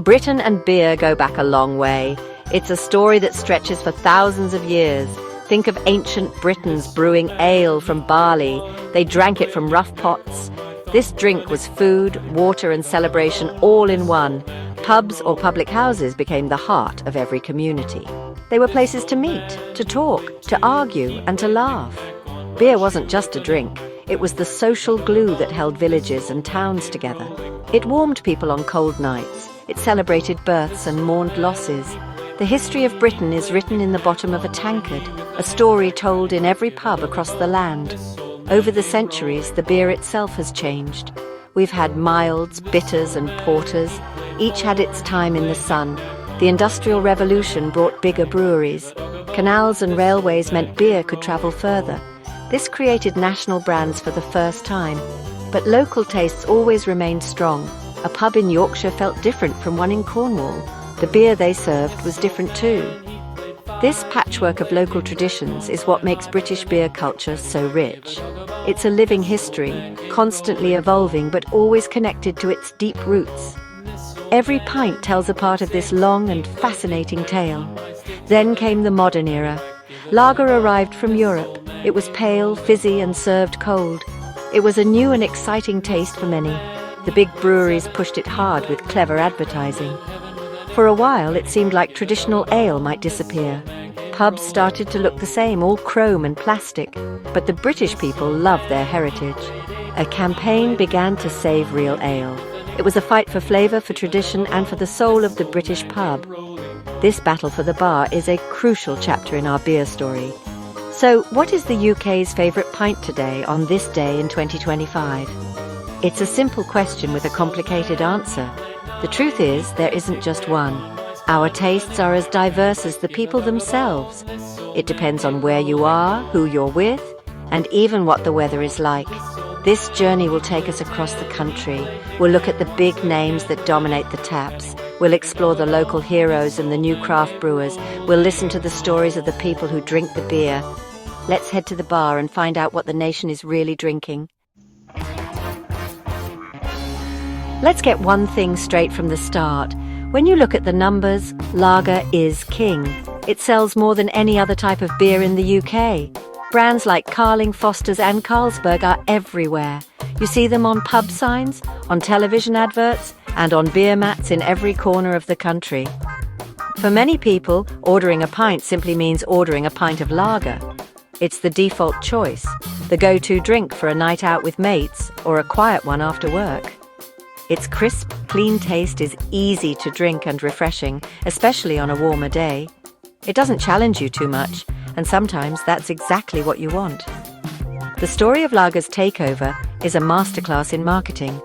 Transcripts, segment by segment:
Britain and beer go back a long way. It's a story that stretches for thousands of years. Think of ancient Britons brewing ale from barley. They drank it from rough pots. This drink was food, water, and celebration all in one. Pubs or public houses became the heart of every community. They were places to meet, to talk, to argue, and to laugh. Beer wasn't just a drink. It was the social glue that held villages and towns together. It warmed people on cold nights. It celebrated births and mourned losses. The history of Britain is written in the bottom of a tankard, a story told in every pub across the land. Over the centuries, the beer itself has changed. We've had milds, bitters, and porters. Each had its time in the sun. The Industrial Revolution brought bigger breweries. Canals and railways meant beer could travel further. This created national brands for the first time. But local tastes always remained strong. A pub in Yorkshire felt different from one in Cornwall. The beer they served was different too. This patchwork of local traditions is what makes British beer culture so rich. It's a living history, constantly evolving but always connected to its deep roots. Every pint tells a part of this long and fascinating tale. Then came the modern era. Lager arrived from Europe. It was pale, fizzy, and served cold. It was a new and exciting taste for many. The big breweries pushed it hard with clever advertising. For a while, it seemed like traditional ale might disappear. Pubs started to look the same, all chrome and plastic. But the British people loved their heritage. A campaign began to save real ale. It was a fight for flavour, for tradition, and for the soul of the British pub. This battle for the bar is a crucial chapter in our beer story. So, what is the UK's favourite pint today on this day in 2025? It's a simple question with a complicated answer. The truth is, there isn't just one. Our tastes are as diverse as the people themselves. It depends on where you are, who you're with, and even what the weather is like. This journey will take us across the country. We'll look at the big names that dominate the taps. We'll explore the local heroes and the new craft brewers. We'll listen to the stories of the people who drink the beer. Let's head to the bar and find out what the nation is really drinking. Let's get one thing straight from the start. When you look at the numbers, lager is king. It sells more than any other type of beer in the UK. Brands like Carling, Foster's and Carlsberg are everywhere. You see them on pub signs, on television adverts, and on beer mats in every corner of the country. For many people, ordering a pint simply means ordering a pint of lager. It's the default choice, the go-to drink for a night out with mates or a quiet one after work. Its crisp, clean taste is easy to drink and refreshing, especially on a warmer day. It doesn't challenge you too much, and sometimes that's exactly what you want. The story of lager's takeover is a masterclass in marketing.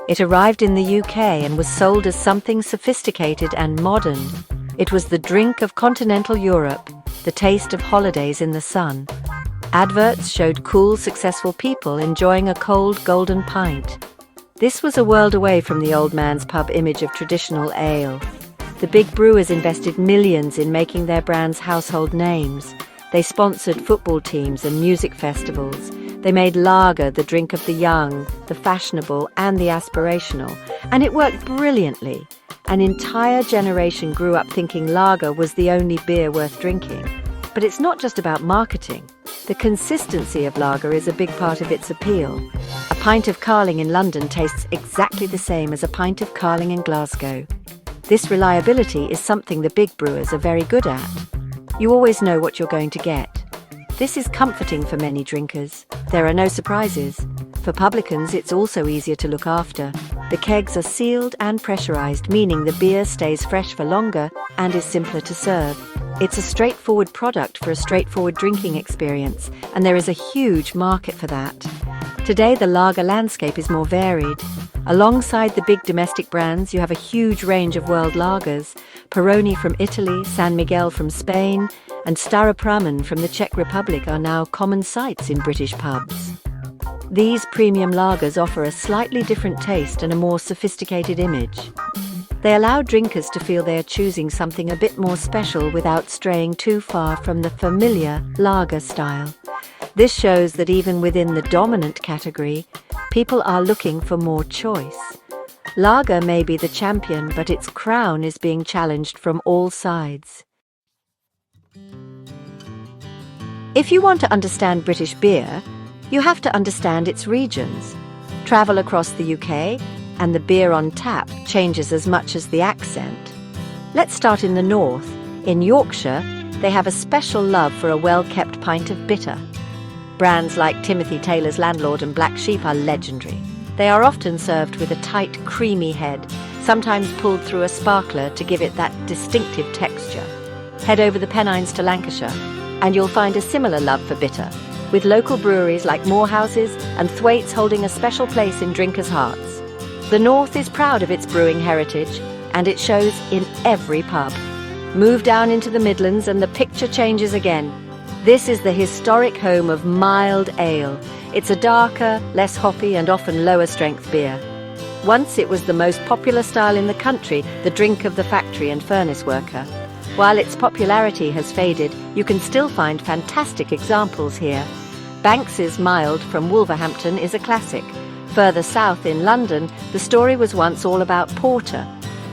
It arrived in the UK and was sold as something sophisticated and modern. It was the drink of continental Europe, the taste of holidays in the sun. Adverts showed cool, successful people enjoying a cold, golden pint. This was a world away from the old man's pub image of traditional ale. The big brewers invested millions in making their brands household names. They sponsored football teams and music festivals. They made lager the drink of the young, the fashionable, and the aspirational. And it worked brilliantly. An entire generation grew up thinking lager was the only beer worth drinking. But it's not just about marketing. The consistency of lager is a big part of its appeal. A pint of Carling in London tastes exactly the same as a pint of Carling in Glasgow. This reliability is something the big brewers are very good at. You always know what you're going to get. This is comforting for many drinkers. There are no surprises. For publicans, it's also easier to look after. The kegs are sealed and pressurized, meaning the beer stays fresh for longer and is simpler to serve. It's a straightforward product for a straightforward drinking experience, and there is a huge market for that. Today, the lager landscape is more varied. Alongside the big domestic brands, you have a huge range of world lagers. Peroni from Italy, San Miguel from Spain, and Staropramen from the Czech Republic are now common sights in British pubs. These premium lagers offer a slightly different taste and a more sophisticated image. They allow drinkers to feel they are choosing something a bit more special without straying too far from the familiar lager style. This shows that even within the dominant category, people are looking for more choice. Lager may be the champion, but its crown is being challenged from all sides. If you want to understand British beer, you have to understand its regions. Travel across the UK, and the beer on tap changes as much as the accent. Let's start in the north. In Yorkshire, they have a special love for a well-kept pint of bitter. Brands like Timothy Taylor's Landlord and Black Sheep are legendary. They are often served with a tight, creamy head, sometimes pulled through a sparkler to give it that distinctive texture. Head over the Pennines to Lancashire, and you'll find a similar love for bitter, with local breweries like Morehouse's and Thwaites holding a special place in drinkers' hearts. The North is proud of its brewing heritage, and it shows in every pub. Move down into the Midlands and the picture changes again. This is the historic home of mild ale. It's a darker, less hoppy and often lower strength beer. Once it was the most popular style in the country, the drink of the factory and furnace worker. While its popularity has faded, you can still find fantastic examples here. Banks's Mild from Wolverhampton is a classic. Further south in London, the story was once all about porter.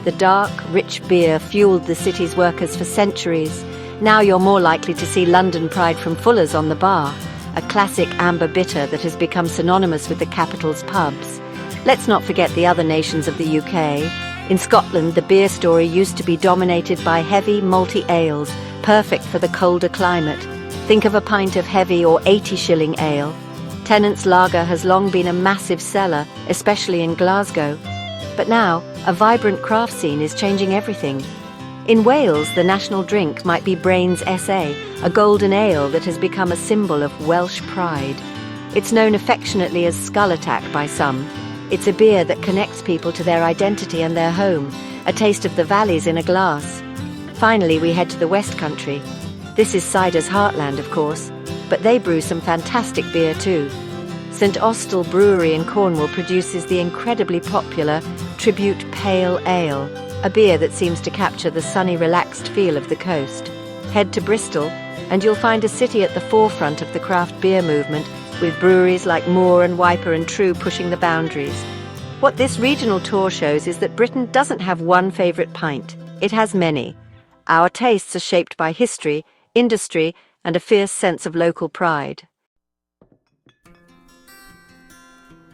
The dark, rich beer fueled the city's workers for centuries. Now you're more likely to see London Pride from Fuller's on the bar, a classic amber bitter that has become synonymous with the capital's pubs. Let's not forget the other nations of the UK. In Scotland, the beer story used to be dominated by heavy, malty ales, perfect for the colder climate. Think of a pint of heavy or 80-shilling ale. Tennant's Lager has long been a massive seller, especially in Glasgow. But now, a vibrant craft scene is changing everything. In Wales, the national drink might be Brain's SA, a golden ale that has become a symbol of Welsh pride. It's known affectionately as Skull Attack by some. It's a beer that connects people to their identity and their home, a taste of the valleys in a glass. Finally, we head to the West Country. This is cider's heartland, of course, but they brew some fantastic beer too. St Austell Brewery in Cornwall produces the incredibly popular Tribute Pale Ale, a beer that seems to capture the sunny, relaxed feel of the coast. Head to Bristol, and you'll find a city at the forefront of the craft beer movement, with breweries like Moore and Wiper and True pushing the boundaries. What this regional tour shows is that Britain doesn't have one favourite pint. It has many. Our tastes are shaped by history, industry, and a fierce sense of local pride.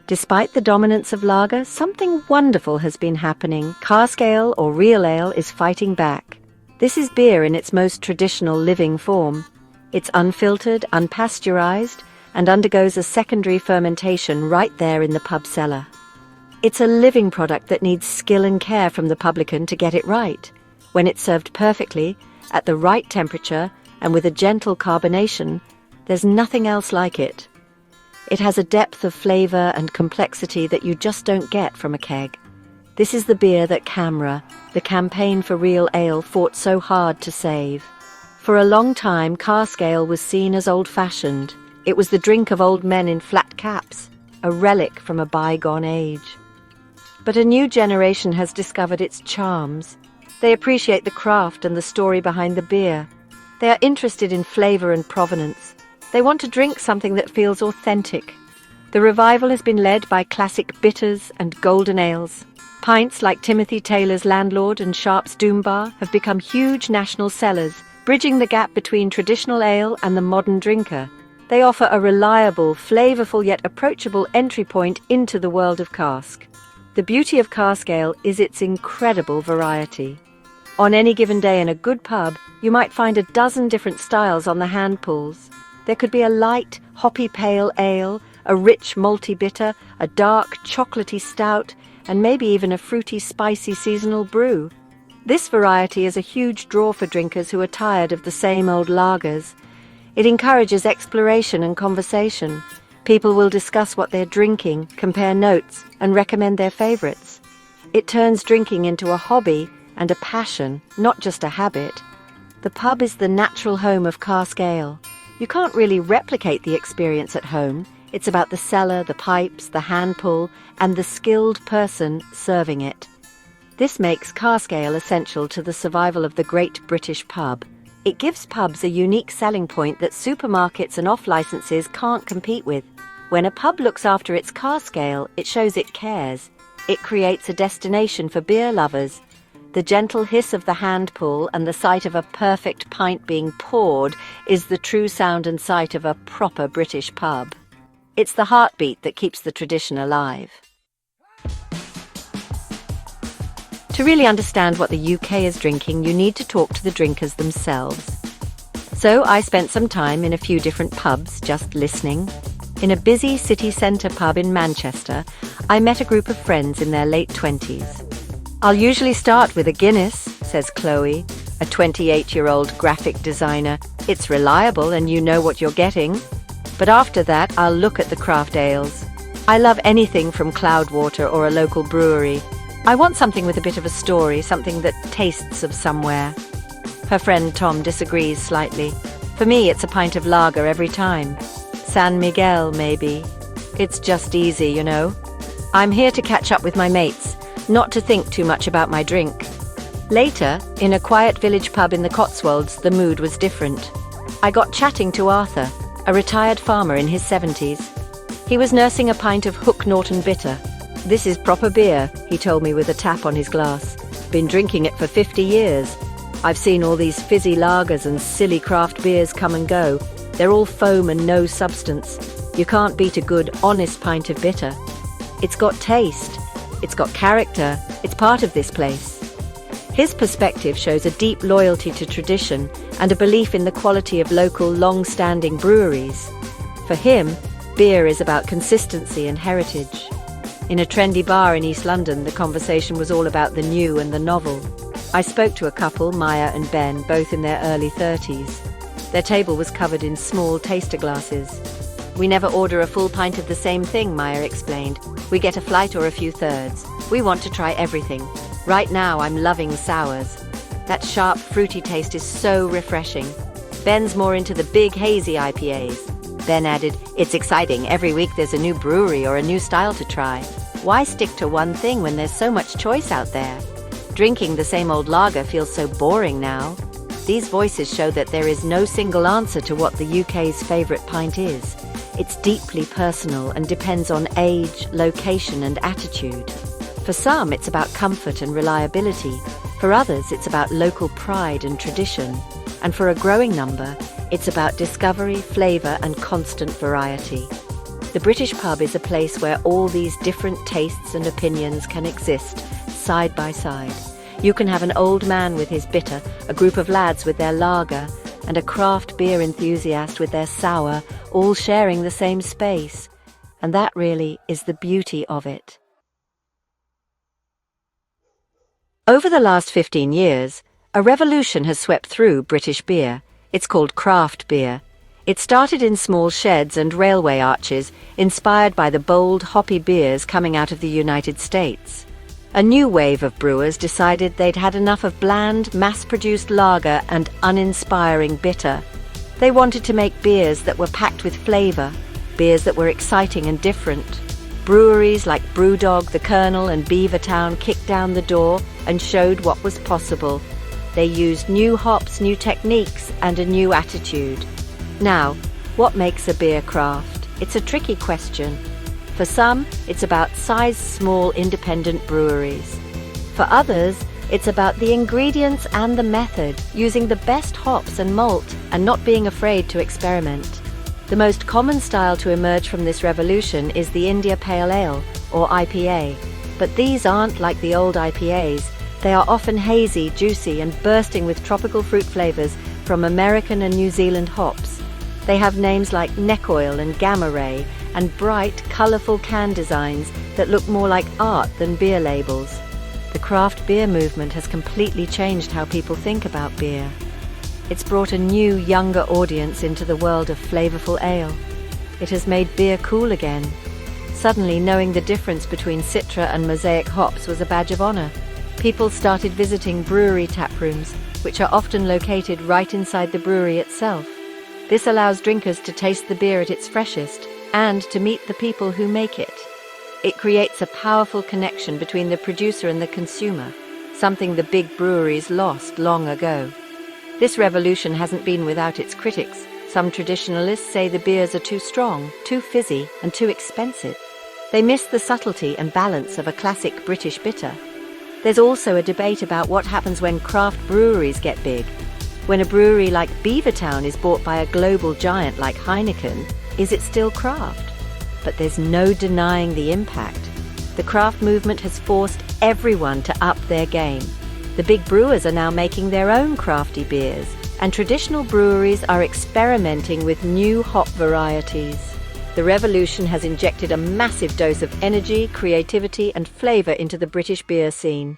Despite the dominance of lager, something wonderful has been happening. Cask ale or real ale is fighting back. This is beer in its most traditional living form. It's unfiltered, unpasteurized, and undergoes a secondary fermentation right there in the pub cellar. It's a living product that needs skill and care from the publican to get it right. When it's served perfectly, at the right temperature, and with a gentle carbonation, there's nothing else like it. It has a depth of flavour and complexity that you just don't get from a keg. This is the beer that CAMRA, the Campaign for Real Ale, fought so hard to save. For a long time, cask ale was seen as old-fashioned. It was the drink of old men in flat caps, a relic from a bygone age. But a new generation has discovered its charms. They appreciate the craft and the story behind the beer. They are interested in flavour and provenance. They want to drink something that feels authentic. The revival has been led by classic bitters and golden ales. Pints like Timothy Taylor's Landlord and Sharp's Doom Bar have become huge national sellers, bridging the gap between traditional ale and the modern drinker. They offer a reliable, flavourful yet approachable entry point into the world of cask. The beauty of cask ale is its incredible variety. On any given day in a good pub, you might find a dozen different styles on the hand pulls. There could be a light, hoppy pale ale, a rich malty bitter, a dark, chocolatey stout, and maybe even a fruity, spicy seasonal brew. This variety is a huge draw for drinkers who are tired of the same old lagers. It encourages exploration and conversation. People will discuss what they're drinking, compare notes, and recommend their favourites. It turns drinking into a hobby and a passion, not just a habit. The pub is the natural home of cask ale. You can't really replicate the experience at home. It's about the cellar, the pipes, the hand pull, and the skilled person serving it. This makes cask ale essential to the survival of the great British pub. It gives pubs a unique selling point that supermarkets and off-licenses can't compete with. When a pub looks after its cask ale, it shows it cares. It creates a destination for beer lovers. The gentle hiss of the hand pull and the sight of a perfect pint being poured is the true sound and sight of a proper British pub. It's the heartbeat that keeps the tradition alive. To really understand what the UK is drinking, you need to talk to the drinkers themselves. So I spent some time in a few different pubs just listening. In a busy city centre pub in Manchester, I met a group of friends in their late 20s. "I'll usually start with a Guinness," says Chloe, a 28-year-old graphic designer. "It's reliable and you know what you're getting. But after that, I'll look at the craft ales. I love anything from Cloudwater or a local brewery. I want something with a bit of a story, something that tastes of somewhere." Her friend Tom disagrees slightly. "For me, it's a pint of lager every time. San Miguel, maybe. It's just easy, you know. I'm here to catch up with my mates, not to think too much about my drink." Later, in a quiet village pub in the Cotswolds, the mood was different. I got chatting to Arthur, a retired farmer in his 70s. He was nursing a pint of Hook Norton Bitter. "This is proper beer," he told me with a tap on his glass. "Been drinking it for 50 years. I've seen all these fizzy lagers and silly craft beers come and go. They're all foam and no substance. You can't beat a good, honest pint of bitter. It's got taste. It's got character. It's part of this place." His perspective shows a deep loyalty to tradition and a belief in the quality of local, long-standing breweries. For him, beer is about consistency and heritage. In a trendy bar in East London, the conversation was all about the new and the novel. I spoke to a couple, Maya and Ben, both in their early 30s. Their table was covered in small taster glasses. "We never order a full pint of the same thing," Maya explained. "We get a flight or a few thirds. We want to try everything. Right now, I'm loving sours. That sharp, fruity taste is so refreshing." Ben's more into the big, hazy IPAs. Ben added, "It's exciting. Every week there's a new brewery or a new style to try. Why stick to one thing when there's so much choice out there? Drinking the same old lager feels so boring now." These voices show that there is no single answer to what the UK's favourite pint is. It's deeply personal and depends on age, location and attitude. For some, it's about comfort and reliability. For others, it's about local pride and tradition. And for a growing number, it's about discovery, flavour and constant variety. The British pub is a place where all these different tastes and opinions can exist, side by side. You can have an old man with his bitter, a group of lads with their lager, and a craft beer enthusiast with their sour, all sharing the same space. And that really is the beauty of it. Over the last 15 years, a revolution has swept through British beer. It's called craft beer. It started in small sheds and railway arches, inspired by the bold, hoppy beers coming out of the United States. A new wave of brewers decided they'd had enough of bland, mass-produced lager and uninspiring bitter. They wanted to make beers that were packed with flavour, beers that were exciting and different. Breweries like Brewdog, The Colonel and Beavertown kicked down the door and showed what was possible. They used new hops, new techniques and a new attitude. Now, what makes a beer craft? It's a tricky question. For some, it's about size-small independent breweries. For others, it's about the ingredients and the method, using the best hops and malt and not being afraid to experiment. The most common style to emerge from this revolution is the India Pale Ale, or IPA. But these aren't like the old IPAs. They are often hazy, juicy and bursting with tropical fruit flavours from American and New Zealand hops. They have names like Neck Oil and Gamma Ray, and bright, colourful can designs that look more like art than beer labels. The craft beer movement has completely changed how people think about beer. It's brought a new, younger audience into the world of flavourful ale. It has made beer cool again. Suddenly, knowing the difference between Citra and Mosaic hops was a badge of honour. People started visiting brewery taprooms, which are often located right inside the brewery itself. This allows drinkers to taste the beer at its freshest and to meet the people who make it. It creates a powerful connection between the producer and the consumer, something the big breweries lost long ago. This revolution hasn't been without its critics. Some traditionalists say the beers are too strong, too fizzy, and too expensive. They miss the subtlety and balance of a classic British bitter. There's also a debate about what happens when craft breweries get big. When a brewery like Beavertown is bought by a global giant like Heineken, is it still craft? But there's no denying the impact. The craft movement has forced everyone to up their game. The big brewers are now making their own crafty beers, and traditional breweries are experimenting with new hop varieties. The revolution has injected a massive dose of energy, creativity, and flavour into the British beer scene.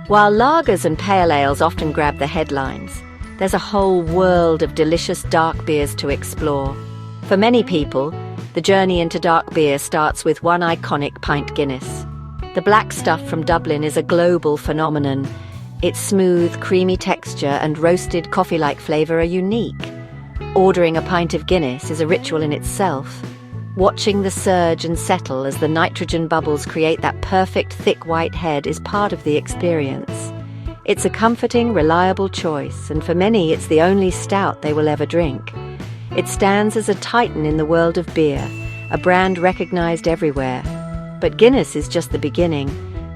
While lagers and pale ales often grab the headlines, there's a whole world of delicious dark beers to explore. For many people, the journey into dark beer starts with one iconic pint Guinness. The black stuff from Dublin is a global phenomenon. Its smooth, creamy texture and roasted coffee-like flavour are unique. Ordering a pint of Guinness is a ritual in itself. Watching the surge and settle as the nitrogen bubbles create that perfect thick white head is part of the experience. It's a comforting, reliable choice, and for many it's the only stout they will ever drink. It stands as a titan in the world of beer, a brand recognised everywhere. But Guinness is just the beginning.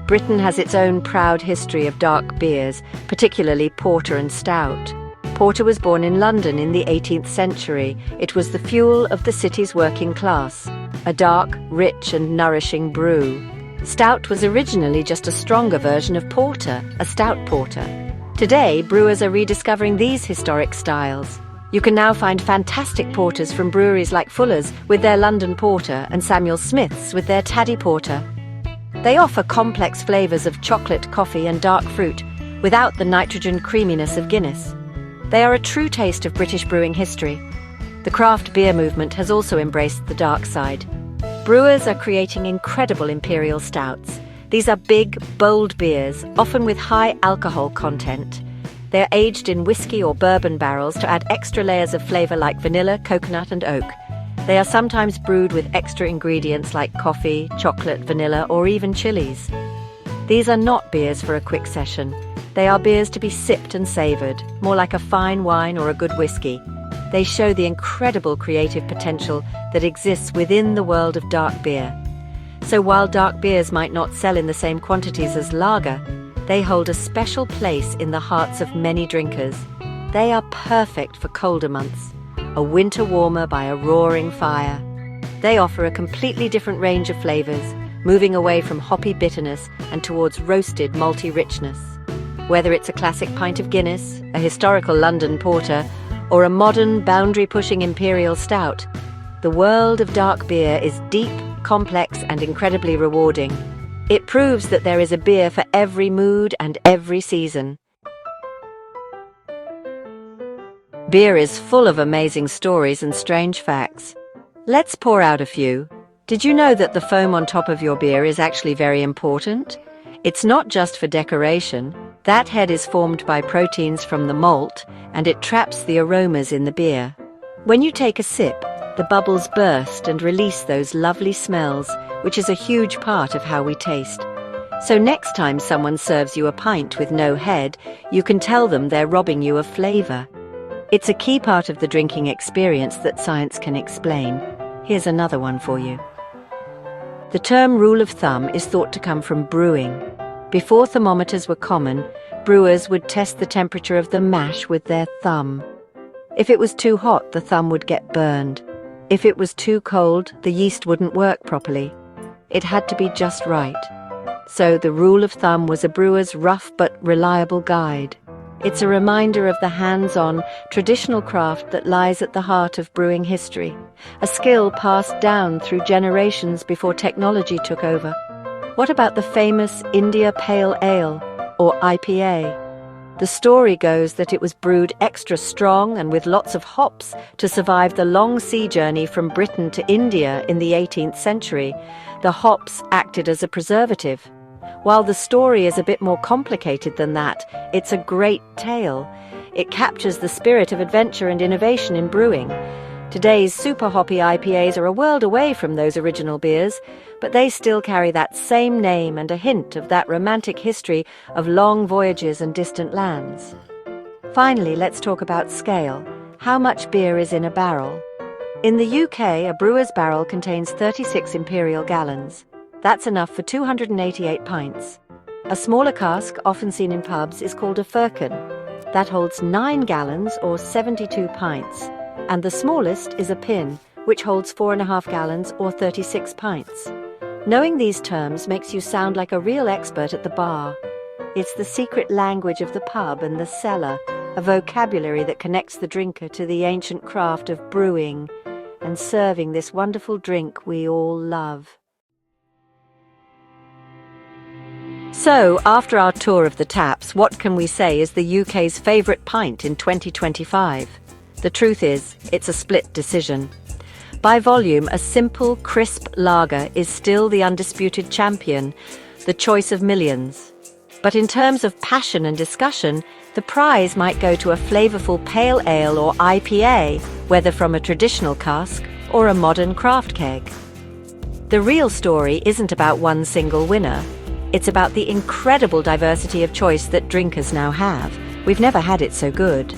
Britain has its own proud history of dark beers, particularly porter and stout. Porter was born in London in the 18th century. It was the fuel of the city's working class, a dark, rich and nourishing brew. Stout was originally just a stronger version of porter, a stout porter. Today, brewers are rediscovering these historic styles. You can now find fantastic porters from breweries like Fuller's with their London Porter and Samuel Smith's with their Taddy Porter. They offer complex flavours of chocolate, coffee and dark fruit without the nitrogen creaminess of Guinness. They are a true taste of British brewing history. The craft beer movement has also embraced the dark side. Brewers are creating incredible imperial stouts. These are big, bold beers, often with high alcohol content. They are aged in whiskey or bourbon barrels to add extra layers of flavour like vanilla, coconut and oak. They are sometimes brewed with extra ingredients like coffee, chocolate, vanilla or even chilies. These are not beers for a quick session. They are beers to be sipped and savoured, more like a fine wine or a good whiskey. They show the incredible creative potential that exists within the world of dark beer. So while dark beers might not sell in the same quantities as lager, they hold a special place in the hearts of many drinkers. They are perfect for colder months, a winter warmer by a roaring fire. They offer a completely different range of flavours, moving away from hoppy bitterness and towards roasted malty richness. Whether it's a classic pint of Guinness, a historical London porter, or a modern, boundary-pushing imperial stout, the world of dark beer is deep, complex and incredibly rewarding. It proves that there is a beer for every mood and every season. Beer is full of amazing stories and strange facts. Let's pour out a few. Did you know that the foam on top of your beer is actually very important? It's not just for decoration. That head is formed by proteins from the malt, and it traps the aromas in the beer. When you take a sip, the bubbles burst and release those lovely smells, which is a huge part of how we taste. So next time someone serves you a pint with no head, you can tell them they're robbing you of flavour. It's a key part of the drinking experience that science can explain. Here's another one for you. The term rule of thumb is thought to come from brewing. Before thermometers were common, brewers would test the temperature of the mash with their thumb. If it was too hot, the thumb would get burned. If it was too cold, the yeast wouldn't work properly. It had to be just right. So the rule of thumb was a brewer's rough but reliable guide. It's a reminder of the hands-on, traditional craft that lies at the heart of brewing history, a skill passed down through generations before technology took over. What about the famous India Pale Ale, or IPA? The story goes that it was brewed extra strong and with lots of hops to survive the long sea journey from Britain to India in the 18th century. The hops acted as a preservative. While the story is a bit more complicated than that, it's a great tale. It captures the spirit of adventure and innovation in brewing. Today's super hoppy IPAs are a world away from those original beers, but they still carry that same name and a hint of that romantic history of long voyages and distant lands. Finally, let's talk about scale. How much beer is in a barrel? In the UK, a brewer's barrel contains 36 imperial gallons. That's enough for 288 pints. A smaller cask, often seen in pubs, is called a firkin. That holds 9 gallons or 72 pints. And the smallest is a pin, which holds 4.5 gallons or 36 pints. Knowing these terms makes you sound like a real expert at the bar. It's the secret language of the pub and the cellar, a vocabulary that connects the drinker to the ancient craft of brewing and serving this wonderful drink we all love. So, after our tour of the taps, what can we say is the UK's favourite pint in 2025? The truth is, it's a split decision. By volume, a simple, crisp lager is still the undisputed champion, the choice of millions. But in terms of passion and discussion, the prize might go to a flavourful pale ale or IPA, whether from a traditional cask or a modern craft keg. The real story isn't about one single winner. It's about the incredible diversity of choice that drinkers now have. We've never had it so good.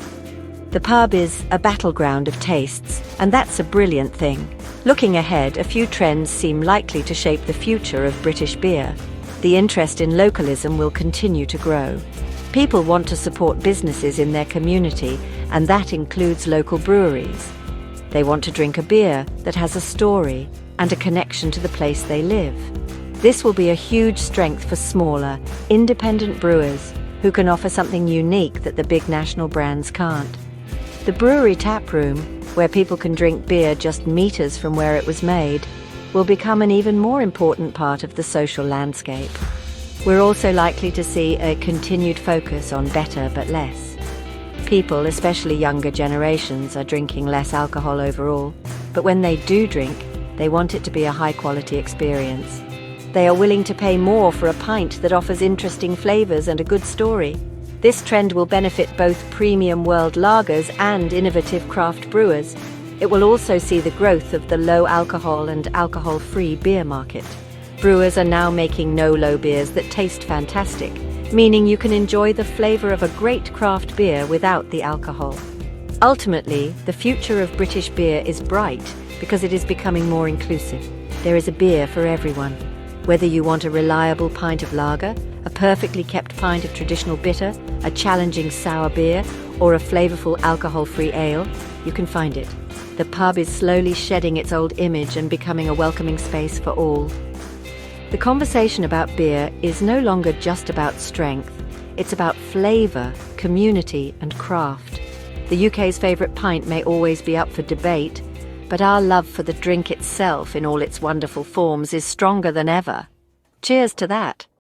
The pub is a battleground of tastes, and that's a brilliant thing. Looking ahead, a few trends seem likely to shape the future of British beer. The interest in localism will continue to grow. People want to support businesses in their community, and that includes local breweries. They want to drink a beer that has a story and a connection to the place they live. This will be a huge strength for smaller, independent brewers who can offer something unique that the big national brands can't. The brewery tap room, where people can drink beer just meters from where it was made, will become an even more important part of the social landscape. We're also likely to see a continued focus on better but less. People, especially younger generations, are drinking less alcohol overall, but when they do drink, they want it to be a high-quality experience. They are willing to pay more for a pint that offers interesting flavours and a good story. This trend will benefit both premium world lagers and innovative craft brewers. It will also see the growth of the low-alcohol and alcohol-free beer market. Brewers are now making no-low beers that taste fantastic, meaning you can enjoy the flavour of a great craft beer without the alcohol. Ultimately, the future of British beer is bright because it is becoming more inclusive. There is a beer for everyone. Whether you want a reliable pint of lager, a perfectly kept pint of traditional bitter, a challenging sour beer, or a flavourful alcohol-free ale, you can find it. The pub is slowly shedding its old image and becoming a welcoming space for all. The conversation about beer is no longer just about strength. It's about flavour, community and craft. The UK's favourite pint may always be up for debate, but our love for the drink itself in all its wonderful forms is stronger than ever. Cheers to that.